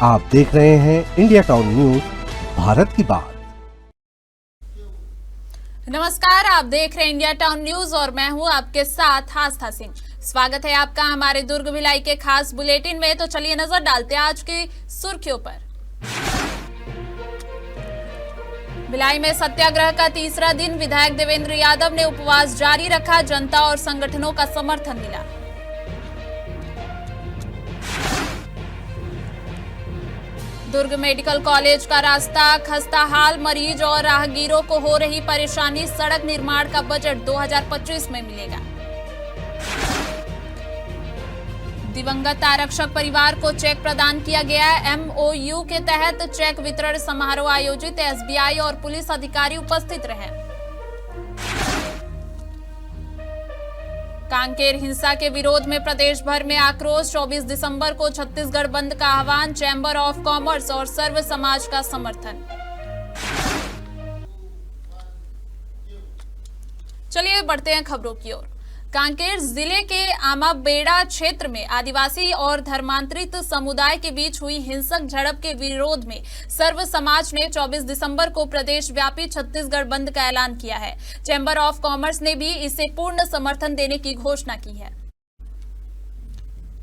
आप देख रहे हैं इंडिया टाउन न्यूज, भारत की बात। नमस्कार, आप देख रहे हैं इंडिया टाउन न्यूज और मैं हूं आपके साथ आस्था सिंह। स्वागत है आपका हमारे दुर्ग भिलाई के खास बुलेटिन में। तो चलिए नजर डालते हैं आज की सुर्खियों पर। भिलाई में सत्याग्रह का तीसरा दिन, विधायक देवेंद्र यादव ने उपवास जारी रखा, जनता और संगठनों का समर्थन मिला। दुर्ग मेडिकल कॉलेज का रास्ता खस्ताहाल, मरीज और राहगीरों को हो रही परेशानी, सड़क निर्माण का बजट 2025 में मिलेगा। दिवंगत आरक्षक परिवार को चेक प्रदान किया गया। एमओयू के तहत चेक वितरण समारोह आयोजित, एसबीआई और पुलिस अधिकारी उपस्थित रहे। कांकेर हिंसा के विरोध में प्रदेश भर में आक्रोश, 24 दिसंबर को छत्तीसगढ़ बंद का आह्वान, चैंबर ऑफ कॉमर्स और सर्व समाज का समर्थन। चलिए बढ़ते हैं खबरों की ओर। कांकेर जिले के आमाबेड़ा क्षेत्र में आदिवासी और धर्मांतरित समुदाय के बीच हुई हिंसक झड़प के विरोध में सर्व समाज ने 24 दिसंबर को प्रदेश व्यापी छत्तीसगढ़ बंद का ऐलान किया है। चैंबर ऑफ कॉमर्स ने भी इसे पूर्ण समर्थन देने की घोषणा की है।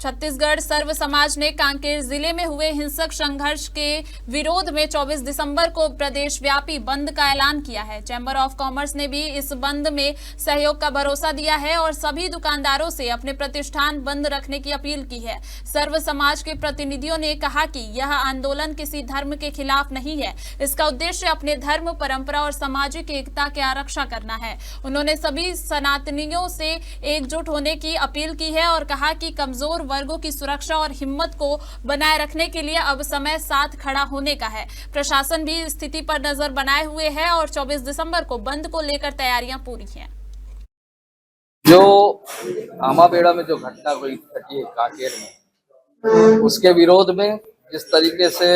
छत्तीसगढ़ सर्व समाज ने कांकेर जिले में हुए हिंसक संघर्ष के विरोध में 24 दिसंबर को प्रदेश व्यापी बंद का ऐलान किया है। चैंबर ऑफ कॉमर्स ने भी इस बंद में सहयोग का भरोसा दिया है और सभी दुकानदारों से अपने प्रतिष्ठान बंद रखने की अपील की है। सर्व समाज के प्रतिनिधियों ने कहा कि यह आंदोलन किसी धर्म के खिलाफ नहीं है, इसका उद्देश्य अपने धर्म, परंपरा और सामाजिक एकता की आरक्षा करना है। उन्होंने सभी सनातनियों से एकजुट होने की अपील की है और कहा कि कमजोर वर्गों की सुरक्षा और हिम्मत को बनाए रखने के लिए अब समय साथ खड़ा होने का है। प्रशासन भी स्थिति पर नजर बनाए हुए है और 24 दिसंबर को बंद को लेकर तैयारियां पूरी हैं। जो आमाबेड़ा में जो घटना हुई घटी है कांकेर में, उसके विरोध में जिस तरीके से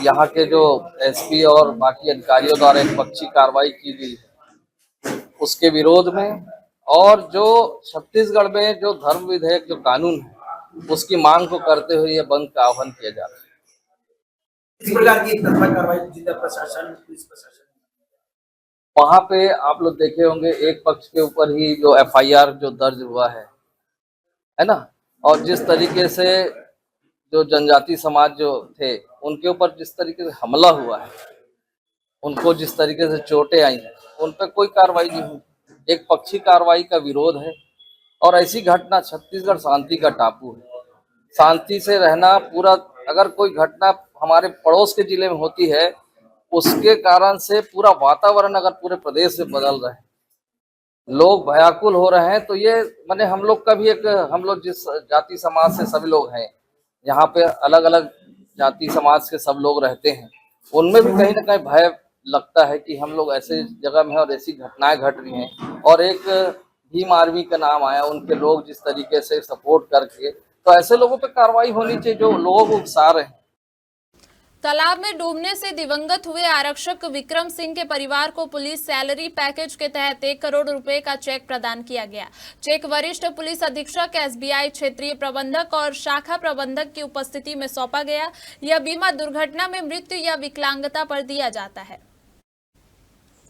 यहाँ के जो एसपी और बाकी अधिकारियों द्वारा एक पक्षी कार्रवाई की गई, उसके विरोध में और जो छत्तीसगढ़ में जो धर्म विधेयक जो कानून है उसकी मांग को करते हुए यह बंद का आह्वान किया जा रहा है। इस प्रकार की कार्रवाई जिला प्रशासन, पुलिस प्रशासन, वहां पे आप लोग देखे होंगे एक पक्ष के ऊपर ही जो एफआईआर जो दर्ज हुआ है ना, और जिस तरीके से जो जनजाति समाज जो थे उनके ऊपर जिस तरीके से हमला हुआ है, उनको जिस तरीके से चोटें आई हैं, उन पर कोई कार्रवाई नहीं हुई। एक पक्षी कार्रवाई का विरोध है और ऐसी घटना, छत्तीसगढ़ शांति का टापू है, शांति से रहना पूरा, अगर कोई घटना हमारे पड़ोस के जिले में होती है उसके कारण से पूरा वातावरण अगर पूरे प्रदेश में बदल रहा है, लोग भयाकुल हो रहे हैं, तो ये माने हम लोग का भी एक, हम लोग जिस जाति समाज से सभी लोग हैं, यहाँ पे अलग अलग जाति समाज के सब लोग रहते हैं, उनमें भी कहीं ना कहीं भय लगता है कि हम लोग ऐसे जगह में और ऐसी घटनाएं घट रही हैं। और एक भीम आर्मी का नाम आया, उनके लोग जिस तरीके से सपोर्ट करके, तो ऐसे लोगों पे कार्रवाई होनी चाहिए जो लोगों को उकसा रहे हैं। तालाब में डूबने से दिवंगत हुए आरक्षक विक्रम सिंह के परिवार को पुलिस सैलरी पैकेज के तहत 1 करोड़ रुपए का चेक प्रदान किया गया। चेक वरिष्ठ पुलिस अधीक्षक, एसबीआई क्षेत्रीय प्रबंधक और शाखा प्रबंधक की उपस्थिति में सौंपा गया। यह बीमा दुर्घटना में मृत्यु या विकलांगता पर दिया जाता है।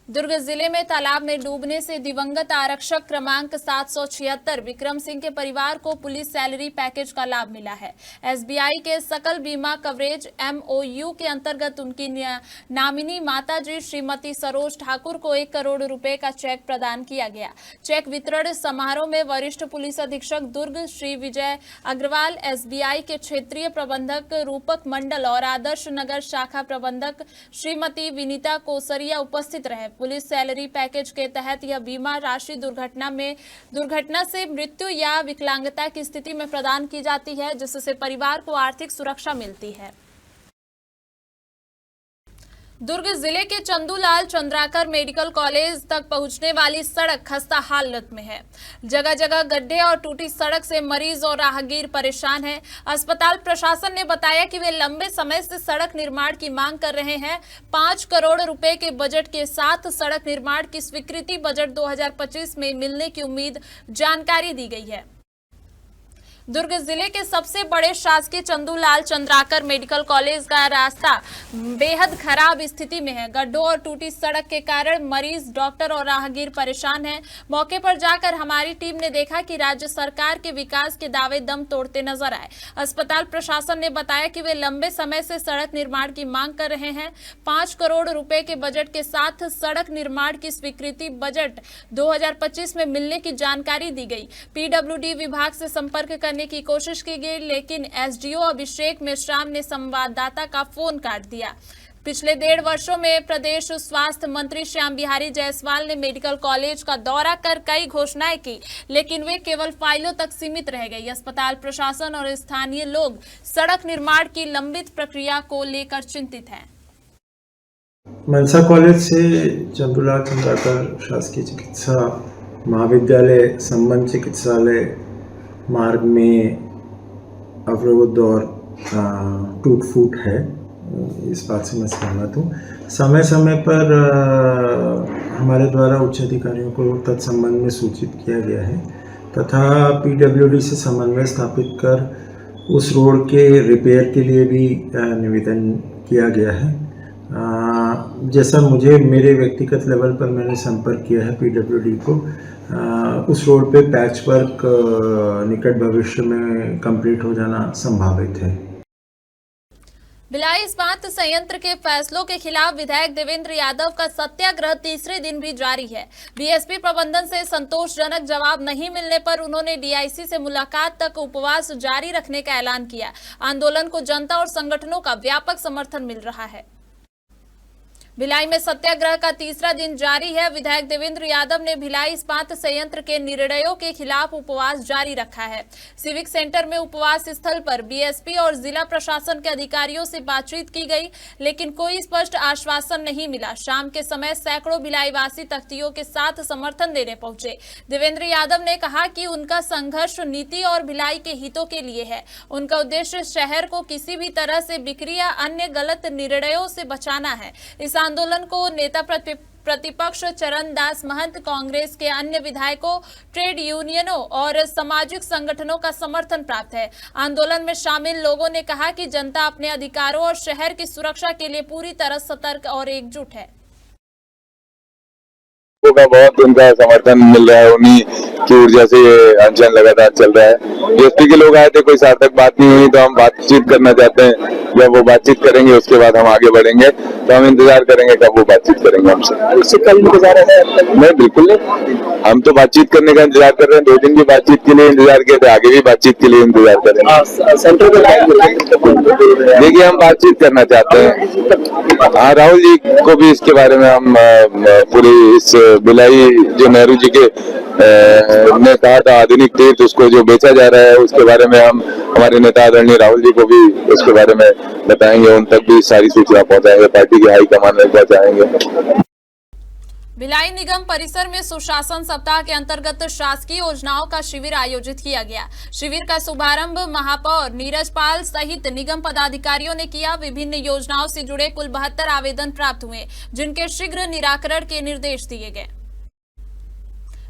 दुर्ग जिले में तालाब में डूबने से दिवंगत आरक्षक क्रमांक 776 विक्रम सिंह के परिवार को पुलिस सैलरी पैकेज का लाभ मिला है। एसबीआई के सकल बीमा कवरेज एमओयू के अंतर्गत उनकी नामिनी माताजी श्रीमती सरोज ठाकुर को 1 करोड़ रुपए का चेक प्रदान किया गया। चेक वितरण समारोह में वरिष्ठ पुलिस अधीक्षक दुर्ग श्री विजय अग्रवाल, एसबीआई के क्षेत्रीय प्रबंधक रूपक मंडल और आदर्श नगर शाखा प्रबंधक श्रीमती विनीता कोसरिया उपस्थित रहे। पुलिस सैलरी पैकेज के तहत यह बीमा राशि दुर्घटना से मृत्यु या विकलांगता की स्थिति में प्रदान की जाती है, जिससे परिवार को आर्थिक सुरक्षा मिलती है। दुर्ग जिले के चंदूलाल चंद्राकर मेडिकल कॉलेज तक पहुंचने वाली सड़क खस्ता हालत में है। जगह जगह गड्ढे और टूटी सड़क से मरीज और राहगीर परेशान हैं। अस्पताल प्रशासन ने बताया कि वे लंबे समय से सड़क निर्माण की मांग कर रहे हैं। 5 करोड़ रुपए के बजट के साथ सड़क निर्माण की स्वीकृति बजट 2025 में मिलने की उम्मीद जानकारी दी गई है। दुर्ग जिले के सबसे बड़े शासकीय चंदूलाल चंद्राकर मेडिकल कॉलेज का रास्ता बेहद खराब स्थिति में है। गड्ढों और टूटी सड़क के कारण मरीज, डॉक्टर और राहगीर परेशान हैं। मौके पर जाकर हमारी टीम ने देखा कि राज्य सरकार के विकास के दावे दम तोड़ते नजर आए। अस्पताल प्रशासन ने बताया कि वे लंबे समय से सड़क निर्माण की मांग कर रहे हैं। 5 करोड़ रुपए के बजट के साथ सड़क निर्माण की स्वीकृति बजट 2025 में मिलने की जानकारी दी गई। पीडब्ल्यूडी विभाग से संपर्क करने की कोशिश की गई, लेकिन एसडीओ अभिषेक मेश्राम ने संवाददाता का फोन काट दिया। पिछले 1.5 वर्षों में प्रदेश स्वास्थ्य मंत्री श्याम बिहारी जायसवाल ने मेडिकल कॉलेज का दौरा कर कई घोषणाएं की, लेकिन वे केवल फाइलों तक सीमित रह गई। अस्पताल प्रशासन और स्थानीय लोग सड़क निर्माण की लंबित प्रक्रिया को लेकर चिंतित हैं। मनसा कॉलेज से चंदूलाल चंद्राकर शासकीय चिकित्सा महाविद्यालय संबंध चिकित्सालय मार्ग में अवरोध और टूट फूट है, इस बात से मैं सहमत हूँ। समय समय पर हमारे द्वारा उच्च अधिकारियों को तत्संबंध में सूचित किया गया है तथा पीडब्ल्यूडी से समन्वय स्थापित कर उस रोड के रिपेयर के लिए भी निवेदन किया गया है। जैसा मेरे व्यक्तिगत लेवल पर मैंने संपर्क किया है पीडब्ल्यूडी को, उस रोड पे पैच वर्क निकट भविष्य में कंप्लीट हो जाना संभावित है। भिलाई इस्पात संयंत्र के फैसलों के खिलाफ विधायक देवेंद्र यादव का सत्याग्रह तीसरे दिन भी जारी है। बीएसपी प्रबंधन से संतोषजनक जवाब नहीं मिलने पर उन्होंने डीआईसी से मुलाकात तक उपवास जारी रखने का ऐलान किया। आंदोलन को जनता और संगठनों का व्यापक समर्थन मिल रहा है। भिलाई में सत्याग्रह का तीसरा दिन जारी है। विधायक देवेंद्र यादव ने भिलाई इस्पात संयंत्र के निर्णयों के खिलाफ उपवास जारी रखा है। सिविक सेंटर में उपवास स्थल पर बीएसपी और जिला प्रशासन के अधिकारियों से बातचीत की गई, लेकिन कोई स्पष्ट आश्वासन नहीं मिला। शाम के समय सैकड़ों भिलाई वासी तख्तियों के साथ समर्थन देने पहुंचे। देवेंद्र यादव ने कहा कि उनका संघर्ष नीति और भिलाई के हितों के लिए है। उनका उद्देश्य शहर को किसी भी तरह से बिक्री या अन्य गलत निर्णयों से बचाना है। इस आंदोलन को नेता प्रतिपक्ष चरण दास महंत, कांग्रेस के अन्य विधायकों, ट्रेड यूनियनों और सामाजिक संगठनों का समर्थन प्राप्त है। आंदोलन में शामिल लोगों ने कहा कि जनता अपने अधिकारों और शहर की सुरक्षा के लिए पूरी तरह सतर्क और एकजुट है। का बहुत उनका समर्थन मिल रहा है, उन्हीं की ऊर्जा से ये अनशन लगातार चल रहा है। बीएसपी के लोग आए थे, कोई सार्थक बात नहीं हुई, तो हम बातचीत करना चाहते हैं। जब वो बातचीत करेंगे उसके बाद हम आगे बढ़ेंगे, तो हम इंतजार करेंगे कब वो बातचीत करेंगे हमसे। इससे कल इंतजार है? नहीं, बिल्कुल नहीं, हम तो बातचीत करने का इंतजार कर रहे हैं। 2 दिन की बातचीत के लिए इंतजार किए थे, आगे भी बातचीत के लिए इंतजार करेंगे। सेंटर में देखिए, हम बातचीत करना चाहते हैं। हाँ, राहुल जी को भी इसके बारे में हम पूरी इस भिलाई जो नेहरू जी के ने कहा था आधुनिक तीर्थ, उसको जो बेचा जा रहा है उसके बारे में हम हमारे नेता आदरणीय राहुल जी को भी उसके बारे में बताएंगे, उन तक भी सारी सूचना पहुंचाएंगे, पार्टी की हाईकमान में पहुंचाएंगे। भिलाई निगम परिसर में सुशासन सप्ताह के अंतर्गत शासकीय योजनाओं का शिविर आयोजित किया गया। शिविर का शुभारंभ महापौर नीरज पाल सहित निगम पदाधिकारियों ने किया। विभिन्न योजनाओं से जुड़े कुल 72 आवेदन प्राप्त हुए, जिनके शीघ्र निराकरण के निर्देश दिए गए।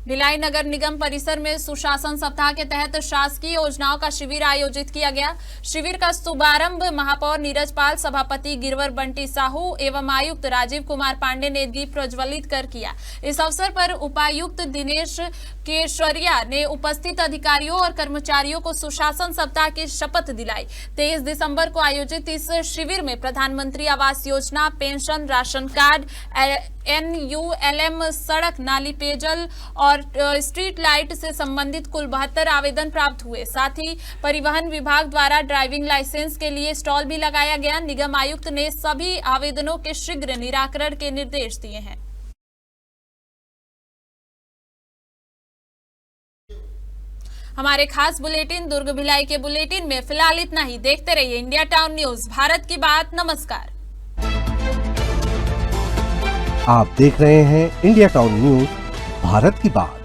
भिलाई नगर निगम परिसर में सुशासन सप्ताह के तहत शासकीय योजनाओं का शिविर आयोजित किया गया। शिविर का शुभारंभ महापौर नीरज पाल, सभापति गिरवर बंटी साहू एवं आयुक्त राजीव कुमार पांडे ने दीप प्रज्वलित कर किया। इस अवसर पर उपायुक्त दिनेश केशरिया ने उपस्थित अधिकारियों और कर्मचारियों को सुशासन सप्ताह की शपथ दिलाई। 23 दिसंबर को आयोजित इस शिविर में प्रधानमंत्री Awas Yojana, pension, ration card, NULM, सड़क, नाली, पेयजल और स्ट्रीट लाइट से संबंधित कुल 72 आवेदन प्राप्त हुए। साथ ही परिवहन विभाग द्वारा ड्राइविंग लाइसेंस के लिए स्टॉल भी लगाया गया। निगम आयुक्त ने सभी आवेदनों के शीघ्र निराकरण के निर्देश दिए हैं। हमारे खास बुलेटिन दुर्ग भिलाई के बुलेटिन में फिलहाल इतना ही। देखते रहिए इंडिया टाउन न्यूज, भारत की बात। नमस्कार। आप देख रहे हैं इंडिया टाउन न्यूज, भारत की बात।